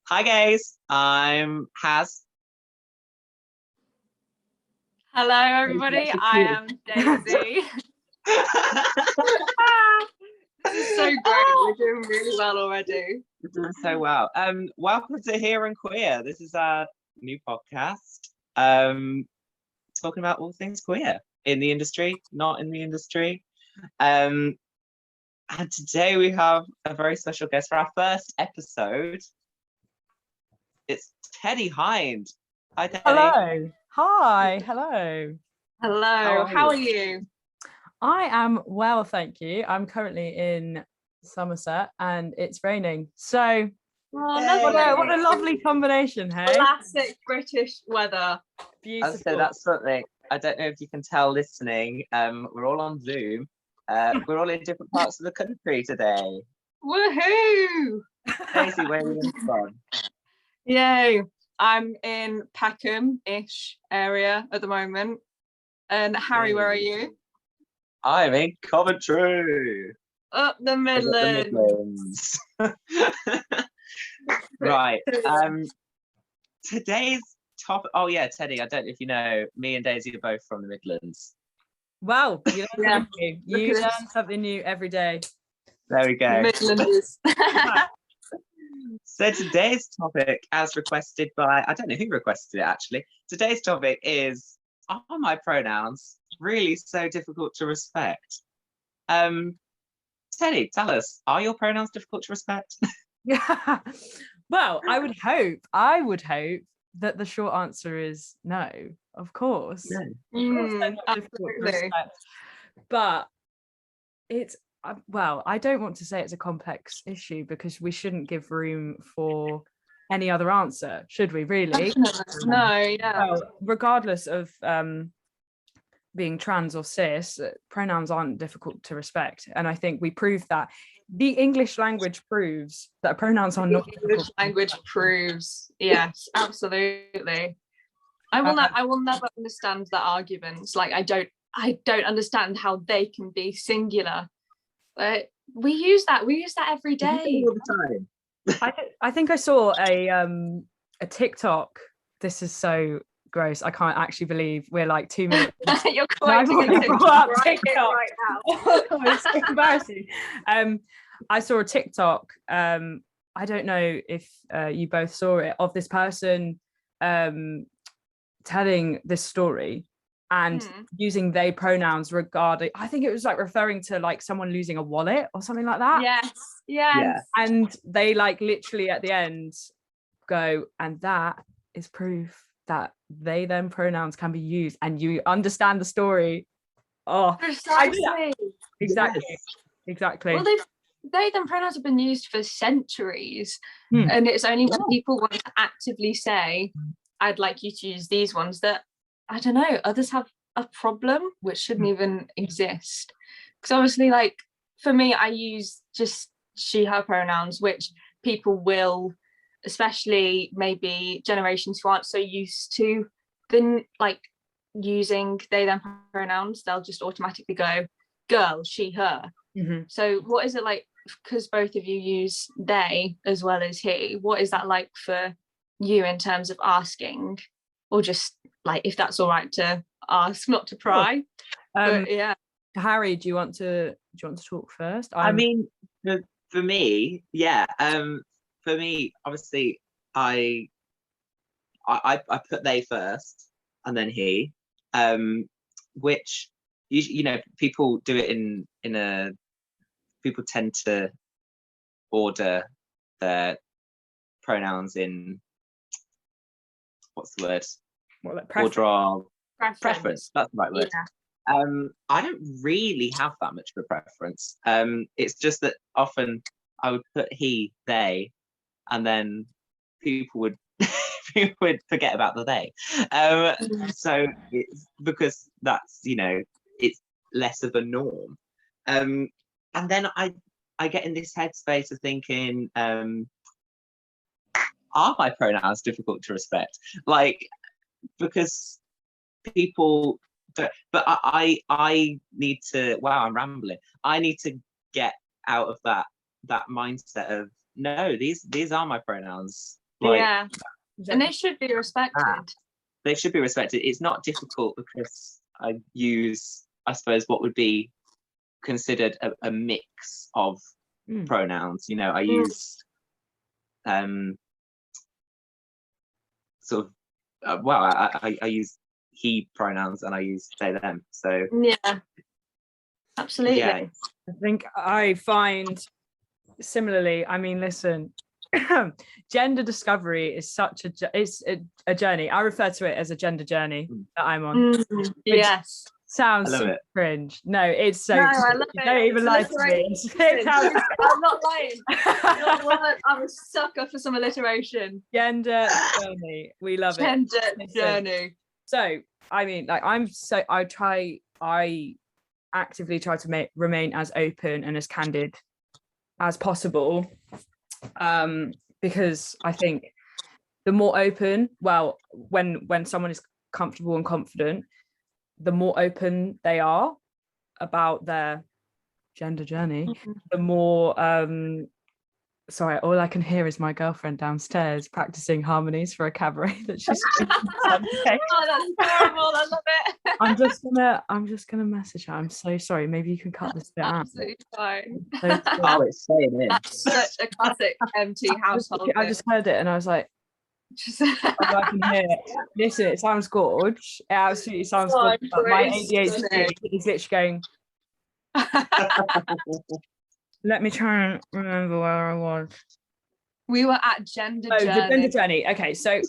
Hi guys, I'm Haz. Hello everybody, I am Daisy. This is so great, we're doing really well already. We're doing so well. Welcome to Here and Queer. This is our new podcast. Talking about all things queer in the industry, not in the industry. And today we have a very special guest for our first episode. It's Teddy Hinde. Hi, Teddy. Hello. Hi. Hello. Hello, how are you? I am well, thank you. I'm currently in Somerset and it's raining. So what a lovely combination, hey? Classic British weather. Beautiful. So that's something. I don't know if you can tell listening. We're all on Zoom. We're all in different parts of the country today. Woohoo! Daisy, where are you from? Yay! I'm in Peckham-ish area at the moment. And Harry, where are you? I'm in Coventry. Up the Midlands. Right. Today's topic. Oh yeah, Teddy. I don't know if you know. Me and Daisy are both from the Midlands. Wow, you learn Yeah. something new every day. There we go. Midlanders. So today's topic, as requested by, I don't know who requested it actually. Today's topic is, are my pronouns really so difficult to respect? Teddy, tell us, are your pronouns difficult to respect? Yeah. Well, I would hope that the short answer is no, of course. No. Of course they're not difficult to respect. But it's well, I don't want to say it's a complex issue because we shouldn't give room for any other answer, should we really? No, yeah. Well, regardless of being trans or cis, pronouns aren't difficult to respect. And I think we proved that. The English language proves that pronouns are not difficult. English language proves, yes, absolutely. I will never understand the arguments. Like I don't understand how they can be singular. But we use that every day. All the time. I think I saw a TikTok. This is so gross. I can't actually believe we're like 2 minutes. You're quoting a TikTok right now. It's so embarrassing. I saw a TikTok. I don't know if you both saw it, of this person telling this story and using they pronouns regarding, I think it was like referring to like someone losing a wallet or something like that. Yes. Yeah. And they like literally at the end go, and that is proof that they them pronouns can be used, and you understand the story. Oh, precisely. Exactly. Yes. Exactly. Well, they them pronouns have been used for centuries, and it's only when people want to actively say, I'd like you to use these ones, that I don't know, others have a problem which shouldn't even exist. Because obviously, like for me, I use just she her pronouns, which people will, especially maybe generations who aren't so used to then like using they them pronouns, they'll just automatically go girl, she, her. So what is it like, because both of you use they as well as he, what is that like for you in terms of asking, or just like if that's all right to ask, not to pry? But yeah, Harry, do you want to talk first? I mean, for me, yeah. For me, obviously, I put they first and then he, which you know people do it in a, people tend to order their pronouns in, what's the word? What, like preference. That's the right word. Yeah. I don't really have that much of a preference. It's just that often I would put he, they, and then people would forget about the they. So it's because that's, you know, it's less of a norm. And then I get in this headspace of thinking, are my pronouns difficult to respect? Like, because people don't, but I need to, wow, I'm rambling. I need to get out of that mindset of, no, these are my pronouns. Like, yeah, and they should be respected. They should be respected. It's not difficult because I use, I suppose, what would be considered a mix of pronouns. You know, I use sort of I use he pronouns and I use they them. So yeah, absolutely. yeah. I think I find similarly, I mean, listen, gender discovery is such a journey. I refer to it as a gender journey that I'm on. Yes. Sounds I love it. cringe. No, it's so No, I love it. don't even lie to me. I'm not lying. I'm a sucker for some alliteration. Gender journey. We love Gender it. journey. So I mean, like, I actively try to remain as open and as candid as possible, because I think the more open, well, when someone is comfortable and confident, the more open they are about their gender journey, the more sorry, all I can hear is my girlfriend downstairs practicing harmonies for a cabaret that she's Oh, that's terrible. I love it. I'm just gonna message her. I'm so sorry. Maybe you can cut this bit out. Absolutely fine. Oh, it's staying in. That's such a classic MT household. I just heard it and I was like, I can hear it. Listen, it sounds gorge. It absolutely sounds gorge. But my ADHD is literally going. Let me try and remember where I was. We were at gender journey. The gender journey. Okay, so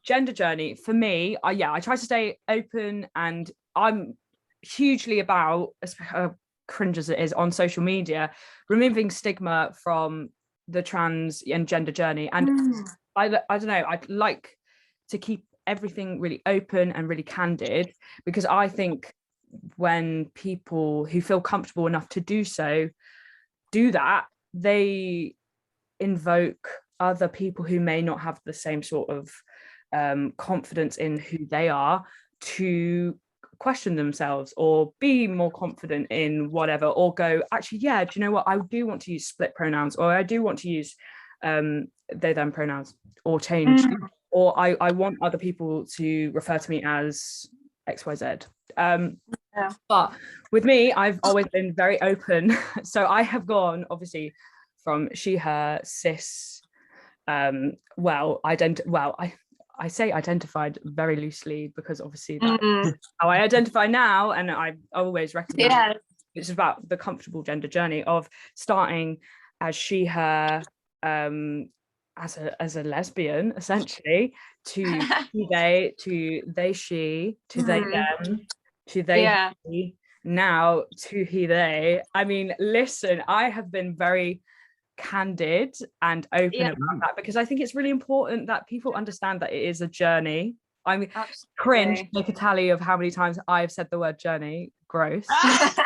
gender journey for me. I try to stay open, and I'm hugely about, cringe as it is on social media, removing stigma from the trans and gender journey. And I don't know, I'd like to keep everything really open and really candid, because I think when people who feel comfortable enough to do so do that, they invoke other people who may not have the same sort of confidence in who they are to question themselves or be more confident in whatever, or go, actually, yeah, do you know what, I do want to use split pronouns, or I do want to use they them pronouns, or change, or I want other people to refer to me as XYZ. But with me, I've always been very open. So I have gone, obviously, from she, her, cis, I say identified very loosely, because obviously that's how I identify now, and I always recommend it's about the comfortable gender journey of starting as she, her, as a lesbian, essentially, to he, they, to they, she, to they, them, to they, he, now to he, they. I mean, listen, I have been very candid and open about that, because I think it's really important that people understand that it is a journey. I mean, cringe, make a tally of how many times I've said the word journey. Gross.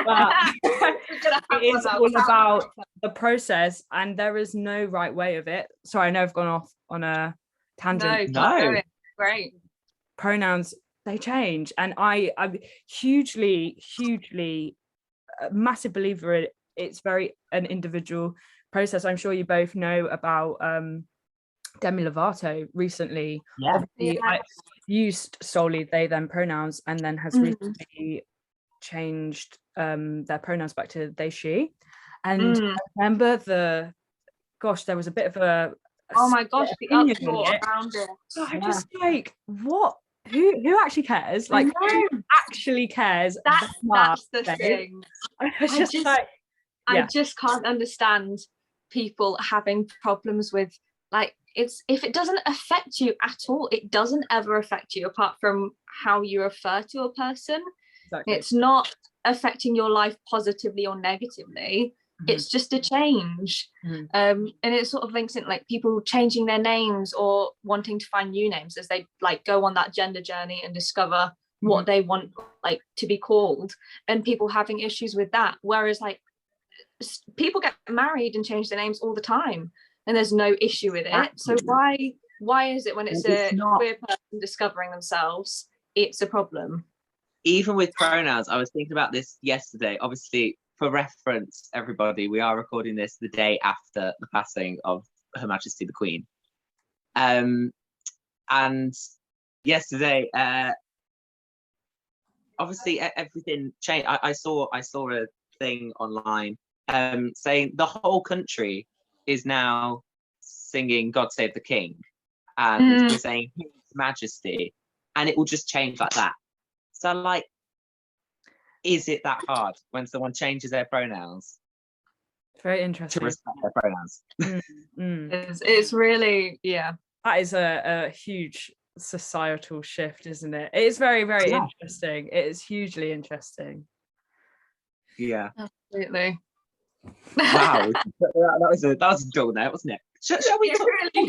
But it is all about the process, and there is no right way of it. Sorry, I know I've gone off on a tangent. No. Great. Pronouns, they change, and I'm hugely a massive believer in it. It's very an individual process. I'm sure you both know about Demi Lovato recently. I used solely they them pronouns, and then has recently changed their pronouns back to they she. And I remember there was a bit of a oh my gosh, the uproar around it. So I'm just like, what? Who actually cares? Like, who actually cares? That's the thing. I just can't understand people having problems with, like, if it doesn't affect you at all, it doesn't ever affect you, apart from how you refer to a person. Exactly. It's not affecting your life positively or negatively. It's just a change. And it sort of links in, like, people changing their names or wanting to find new names as they, like, go on that gender journey and discover what they want, like, to be called, and people having issues with that, whereas, like, people get married and change their names all the time and there's no issue with it. So why is it when it's a queer person discovering themselves, it's a problem? Even with pronouns, I was thinking about this yesterday. Obviously, for reference, everybody, we are recording this the day after the passing of Her Majesty the Queen. And yesterday, obviously everything changed. I saw a thing online saying the whole country is now singing God Save the King, and we're saying His Majesty, and it will just change like that. So like, is it that hard when someone changes their pronouns? Very interesting. To respect their pronouns. It's really, yeah. That is a huge societal shift, isn't it? It is very, very interesting. It is hugely interesting. Yeah. Absolutely. Wow. that was a dull note, wasn't it? Shall we talk? You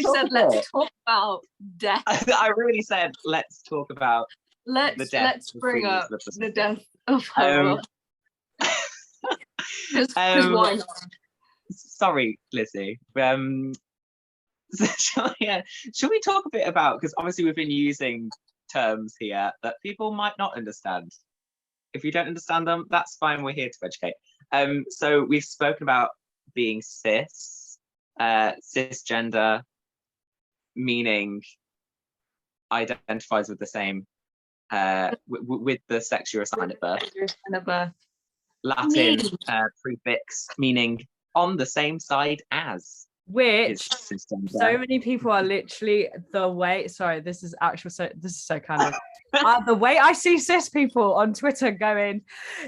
said let's talk about death. I really said let's talk about let's bring up the death of her. Because why not? Sorry, Lizzie. Shall we talk a bit about, because obviously we've been using terms here that people might not understand. If you don't understand them, that's fine. We're here to educate. So we've spoken about being cisgender, meaning identifies with the same, with the sex you're assigned at birth. Latin prefix meaning on the same side as. Which so many people are literally the way. Sorry, this is so kind of the way I see cis people on Twitter going,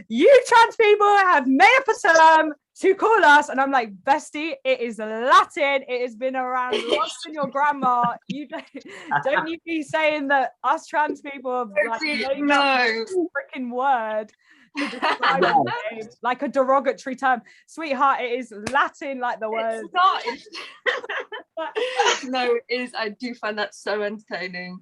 "You trans people have made up a term to call us," and I'm like, "Bestie, it is Latin. It has been around longer than your grandma. You don't you be saying that us trans people have like made up a freaking word." To describe like a derogatory term, sweetheart. It is Latin, like the word. It's not. No, it is. I do find that so entertaining.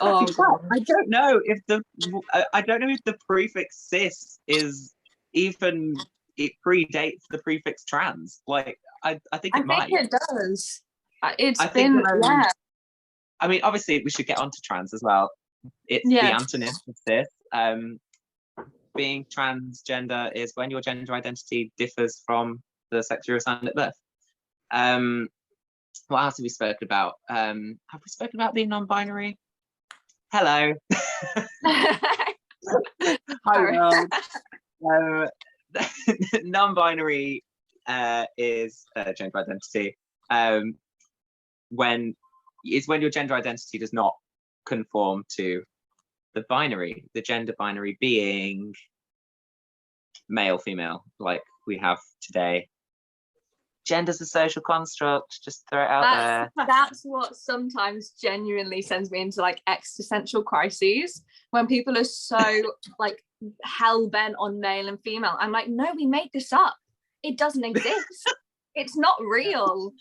Oh, I don't know if the prefix cis is even, it predates the prefix trans. Like I think it might. I think it does. Yeah. I mean, obviously, we should get onto trans as well. It's the antonym of cis. Being transgender is when your gender identity differs from the sex you're assigned at birth. What else have we spoken about? Have we spoken about being non-binary? Hello. Hi, world. Non-binary is gender identity. When your gender identity does not conform to the binary, the gender binary being male, female, like we have today. Gender's a social construct, just throw it out there. That's what sometimes genuinely sends me into like existential crises, when people are so like hell-bent on male and female. I'm like, no, we made this up. It doesn't exist. It's not real.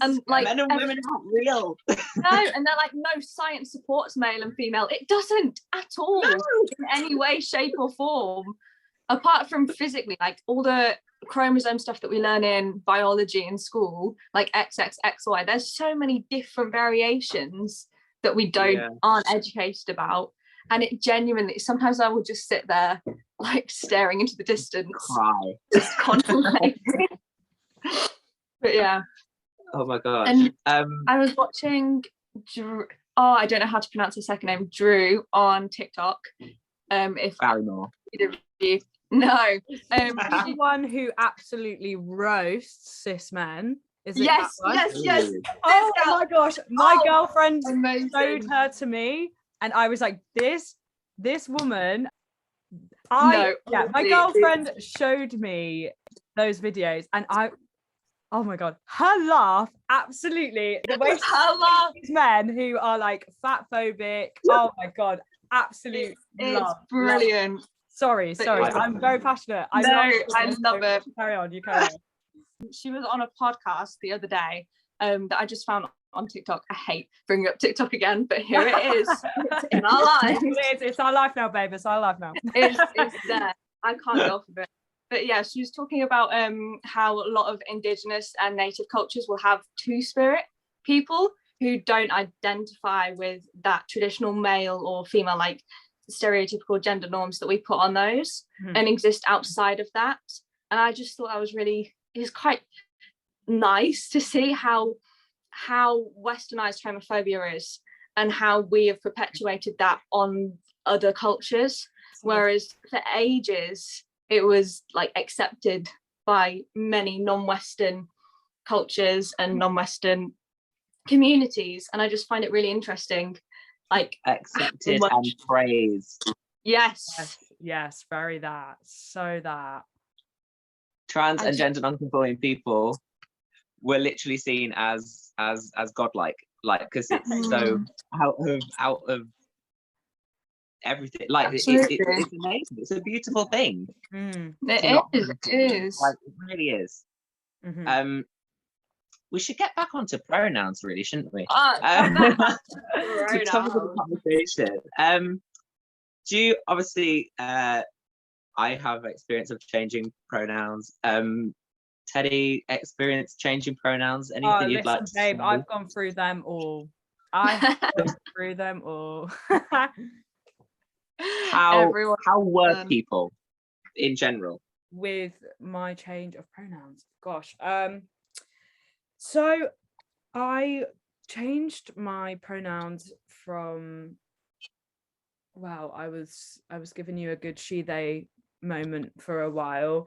And like men and women aren't real. No, and they're like, no, science supports male and female. It doesn't at all in any way, shape, or form. Apart from physically, like all the chromosome stuff that we learn in biology in school, like XXXY, there's so many different variations that we aren't educated about. And it genuinely, sometimes I would just sit there like staring into the distance, cry, just contemplating. But yeah. Oh my god. And I was watching Drew, I don't know how to pronounce his second name, Drew, on TikTok. If Barrymore. No. One who absolutely roasts cis men. Is it yes. Oh my gosh. My girlfriend showed her to me and I was like, this woman. My girlfriend showed me those videos and oh my god, her laugh, absolutely. The way her laugh, these men who are like fat phobic. Oh my god, absolute it's brilliant. Sorry, I'm very passionate. I love it. Carry on, you carry on. She was on a podcast the other day that I just found on TikTok. I hate bringing up TikTok again, but here it is. It's in our life. It's our life now, babe. It's our life now. It's there. I can't get off of it. But yeah, she was talking about how a lot of Indigenous and Native cultures will have two-spirit people who don't identify with that traditional male or female, like stereotypical gender norms that we put on those, and exist outside of that. And I just thought it's quite nice to see how how westernized homophobia is and how we have perpetuated that on other cultures, whereas for ages it was like accepted by many non-Western cultures and non-Western communities. And I just find it really interesting, like accepted and praised. Yes, very that. So that trans and gender non-conforming people were literally seen as godlike, like, because it's so out of everything. Like it's amazing. It's a beautiful thing. It is. Like, it really is. We should get back onto pronouns, really, shouldn't we? The topic of the conversation. Do you, obviously, I have experience of changing pronouns. Teddy, experience changing pronouns? Anything you'd like to babe, say? I've gone through them all. I have gone through them all. How were people in general with my change of pronouns? Gosh, so I changed my pronouns from, wow, I was giving you a good she they moment for a while,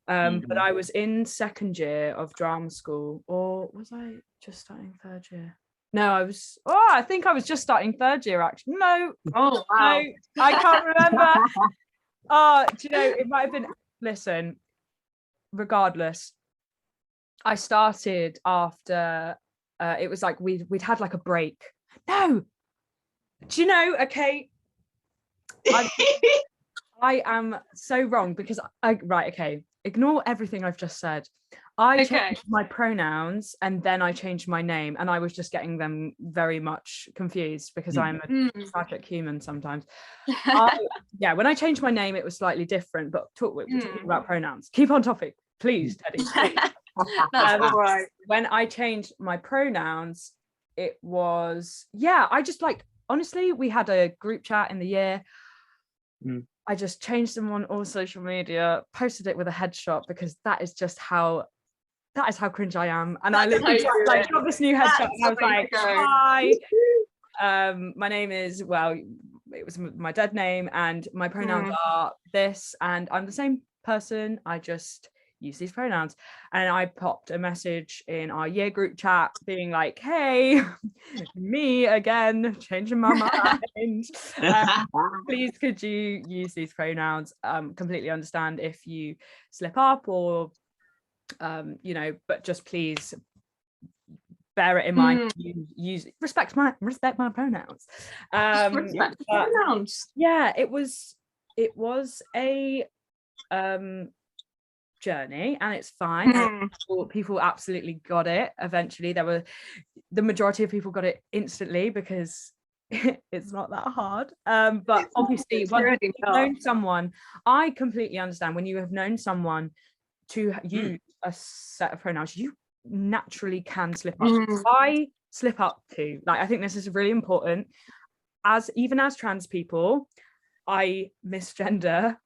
but I was in second year of drama school, or was I just starting third year? No, I think I was just starting third year, actually. No. Oh, wow. No, I can't remember. Do you know, it might have been, listen, regardless, I started after, it was like we'd had like a break. No. Do you know, okay, I am so wrong because ignore everything I've just said. I changed my pronouns and then I changed my name, and I was just getting them very much confused because I'm a tragic human sometimes. When I changed my name, it was slightly different, but we're talking about pronouns. Keep on topic, please, Teddy. Please. That's all right. When I changed my pronouns, it was, I just honestly, we had a group chat in the year. I just changed them on all social media, posted it with a headshot because that is cringe I am. And I literally got this new headshot and I was like, hi, my name is, it was my dead name and my pronouns are this, and I'm the same person, I just use these pronouns. And I popped a message in our year group chat being like, hey, me again, changing my mind. Please could you use these pronouns? Completely understand if you slip up or but just please bear it in mind. Use respect my pronouns. Pronouns. Yeah, it was a journey, and it's fine. And people absolutely got it eventually. The majority of people got it instantly because it's not that hard, but obviously when you've known someone, I completely understand when you have known someone to use a set of pronouns, you naturally can slip up. I slip up too. I think this is really important. Even as trans people, I misgender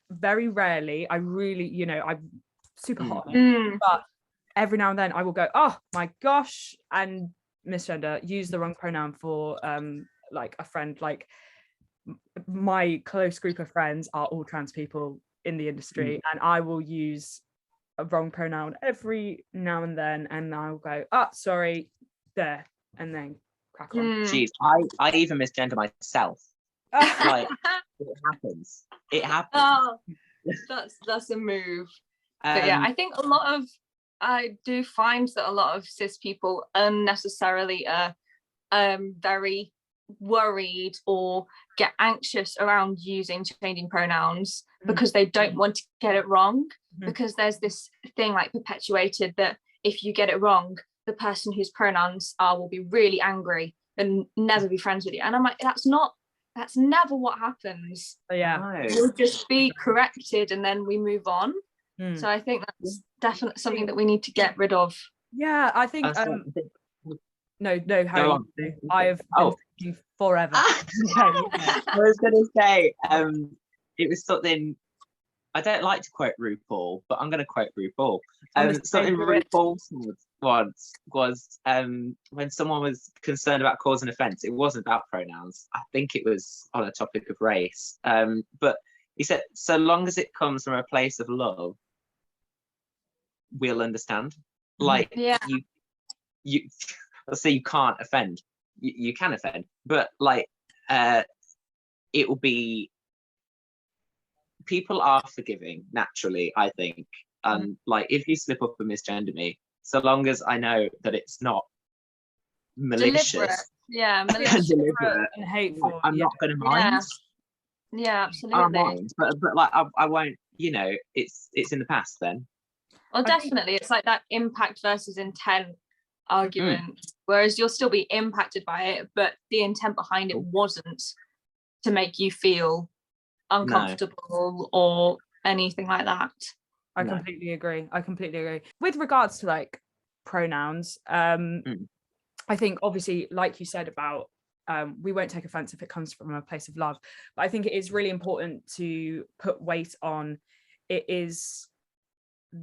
very rarely. I really, I'm super hot on it. But every now and then I will go, oh my gosh, and misgender, use the wrong pronoun for a friend. Like my close group of friends are all trans people in the industry, and I will use a wrong pronoun every now and then, and I'll go, sorry, there, and then crack on. Jeez, I even misgender myself. Like it happens. Oh, that's a move. But yeah, I do find that a lot of cis people unnecessarily are very worried or get anxious around changing pronouns because they don't want to get it wrong, because there's this thing perpetuated that if you get it wrong, the person whose pronouns will be really angry and never be friends with you. And I'm like, that's never what happens. You'll just be corrected and then we move on. So I think that's definitely something that we need to get rid of. Yeah, I think no, Harry, I have been thinking forever. I was going to say, it was something, I don't like to quote RuPaul, but I'm going to quote RuPaul. Something RuPaul said once was when someone was concerned about causing offence. It wasn't about pronouns. I think it was on a topic of race. But he said, so long as it comes from a place of love, we'll understand. Like, you let's say you can't offend. You can offend, but like it will be, people are forgiving naturally, I think. Like, if you slip up and misgender me, so long as I know that it's not malicious, malicious and hateful, I'm not going to mind. Yeah, absolutely. I mind, but like I won't. You know, it's in the past then. Well, definitely, it's like that impact versus intent argument. Whereas you'll still be impacted by it, but the intent behind it wasn't to make you feel uncomfortable or anything like that. I completely agree. With regards to like pronouns, I think obviously, like you said about we won't take offense if it comes from a place of love, but I think it is really important to put weight on it is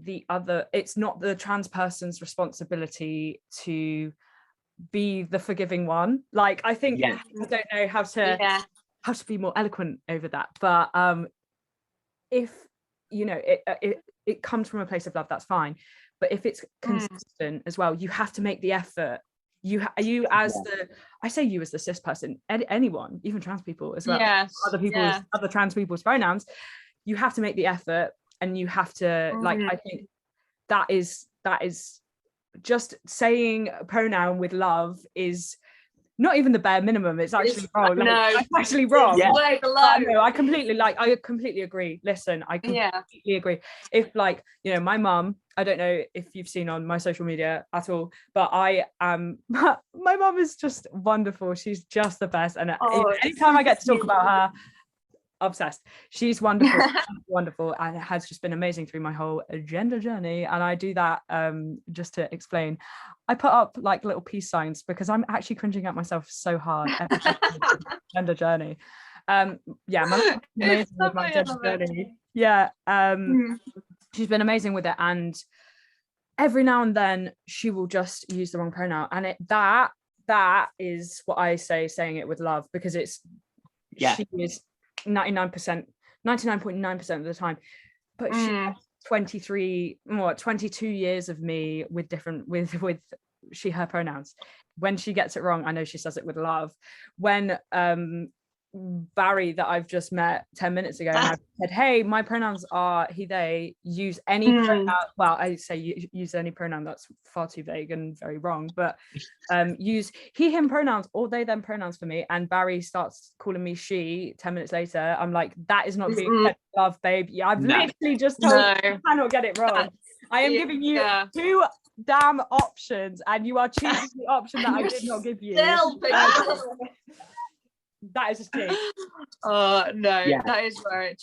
it's not the trans person's responsibility to be the forgiving one. Like, I think I don't know how to be more eloquent over that, but if you know it comes from a place of love, that's fine, but if it's consistent as well, you have to make the effort. You as the cis person, anyone, even trans people as well, other trans people's pronouns, you have to make the effort, and you have to like, I think that is just saying a pronoun with love is not even the bare minimum. It's actually wrong. It's actually wrong. I completely agree. Listen, I completely agree. If like, you know, my mum, I don't know if you've seen on my social media at all, but my mum is just wonderful. She's just the best. And anytime I get to talk about her, obsessed. She's wonderful. Wonderful, and it has just been amazing through my whole gender journey. And I do that just to explain, I put up like little peace signs because I'm actually cringing at myself so hard every gender journey. My amazing with my gender journey. She's been amazing with it, and every now and then she will just use the wrong pronoun, and that is what I say, saying it with love, because it's she is 99.9% of the time, but she has 22 years of me with different with her pronouns. When she gets it wrong, I know she says it with love. When Barry, that I've just met 10 minutes ago, and I said, hey, my pronouns are he, they, use any pronoun. Well, I say use any pronoun, that's far too vague and very wrong, but use he, him pronouns or they, them pronouns for me. And Barry starts calling me she 10 minutes later. I'm like, that is not being love, babe. I've literally just told you, you cannot get it wrong. I am giving you two damn options, and you are choosing the option that I did not give you. That is just key. That is where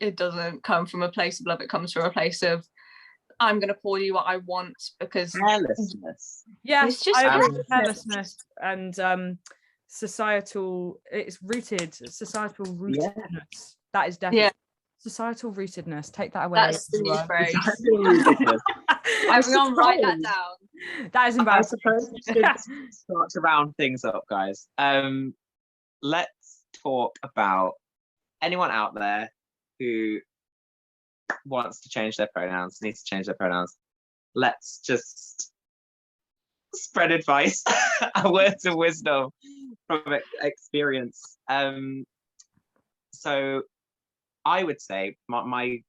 it doesn't come from a place of love. It comes from a place of, I'm going to call you what I want because carelessness. It's just carelessness and societal. It's rooted societal rootedness. That is definitely societal rootedness. Take that away. That's the new phrase. Everyone write that down. That is embarrassing. I suppose we should start to round things up, guys. Let's talk about anyone out there who wants to change their pronouns, needs to change their pronouns. Let's just spread advice, words of wisdom from experience. So I would say, my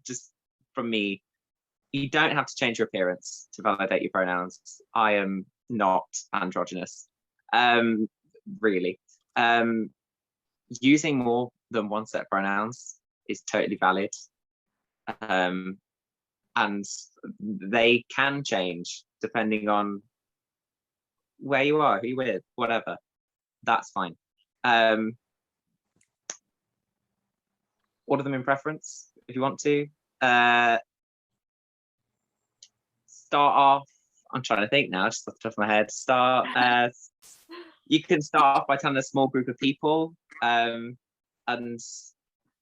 just from me, you don't have to change your appearance to validate your pronouns. I am not androgynous, really. Using more than one set of pronouns is totally valid, and they can change depending on where you are, who you're with, whatever. That's fine. Order them in preference if you want to. Start off, I'm trying to think now, just off the top of my head. You can start off by telling a small group of people, and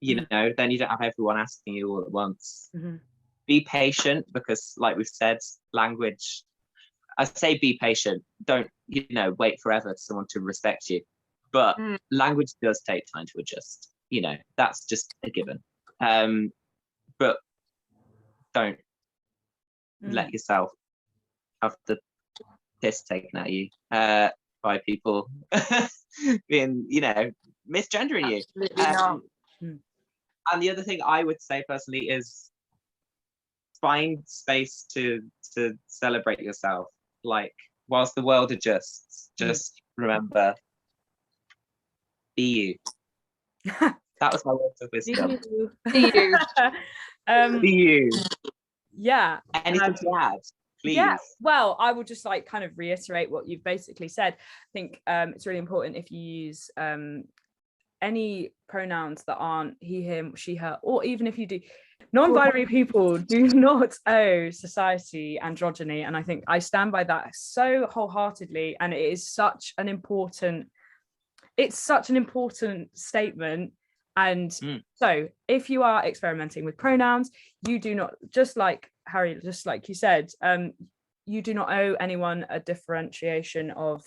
you know, then you don't have everyone asking you all at once. Be patient, because like we've said, language I say be patient. Don't, wait forever for someone to respect you. But language does take time to adjust. That's just a given. But don't let yourself have the piss taken at you by people being, misgendering you. Absolutely not. And the other thing I would say personally is find space to celebrate yourself. Like, whilst the world adjusts, just remember, be you. That was my words of wisdom. Be you. Be you. Yeah. Anything to add, please? Yeah. Well, I will just kind of reiterate what you've basically said. I think it's really important if you use any pronouns that aren't he, him, she, her, or even if you do, non-binary people do not owe society androgyny, and I think I stand by that so wholeheartedly. And it is such an important statement. And so if you are experimenting with pronouns, you do not, just like Harry, just like you said, you do not owe anyone a differentiation of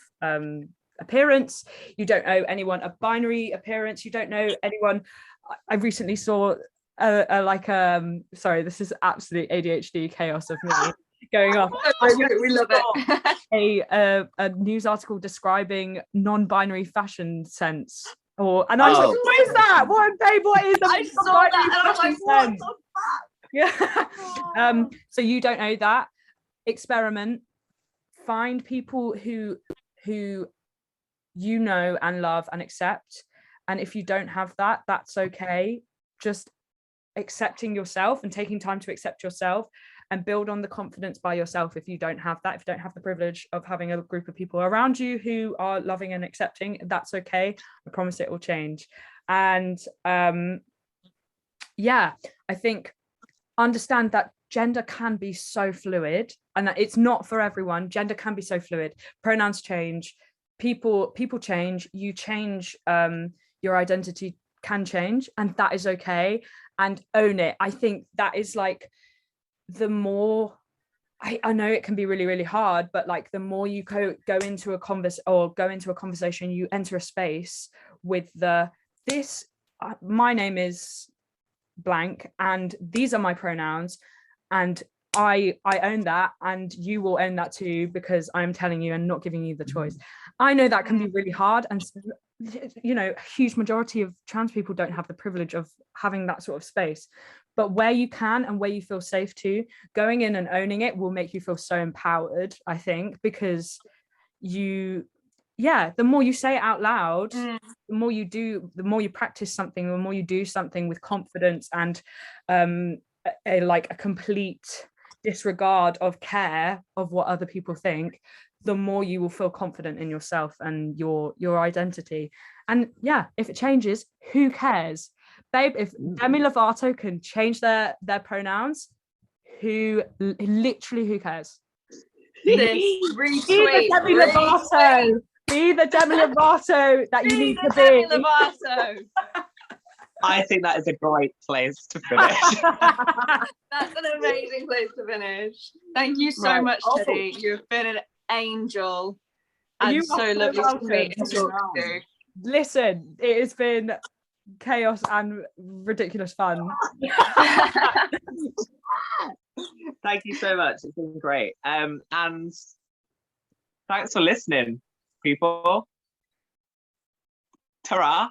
appearance. You don't owe anyone a binary appearance. You don't know anyone. I recently saw sorry, this is absolute ADHD chaos of me going off. We love it. A news article describing non-binary fashion sense. And I was like, what is that? What is that? I saw that and I was like, what the fuck? Yeah. So you don't know that. Experiment. Find people who you know and love and accept. And if you don't have that, that's okay. Just accepting yourself and taking time to accept yourself and build on the confidence by yourself. If you don't have that, if you don't have the privilege of having a group of people around you who are loving and accepting, that's okay. I promise it will change. And I think understand that gender can be so fluid and that it's not for everyone. Gender can be so fluid. Pronouns change. People change. You change. Your identity can change, and that is okay. And own it. I think that is like the more. I know it can be really, really hard, but like the more you go into a conversation, you enter a space with my name is blank, and these are my pronouns, and I own that, and you will own that too, because I'm telling you and not giving you the choice. I know that can be really hard, and a huge majority of trans people don't have the privilege of having that sort of space. But where you can and where you feel safe to, going in and owning it will make you feel so empowered, I think, because the more you say it out loud, the more you do, the more you practice something, the more you do something with confidence and a complete disregard of care of what other people think, the more you will feel confident in yourself and your identity. And if it changes, who cares? Babe, if Demi Lovato can change their pronouns, who cares? Be the Demi Lovato. Be the Demi Lovato that you need to be. Demi Lovato. I think that is a great place to finish. That's an amazing place to finish. Thank you so much, Teddy. You've been an angel. And so lovely to meet and talk to you. Listen, it has been chaos and ridiculous fun. Thank you so much. It's been great. And thanks for listening, people. Ta-ra.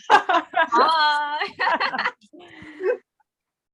Bye.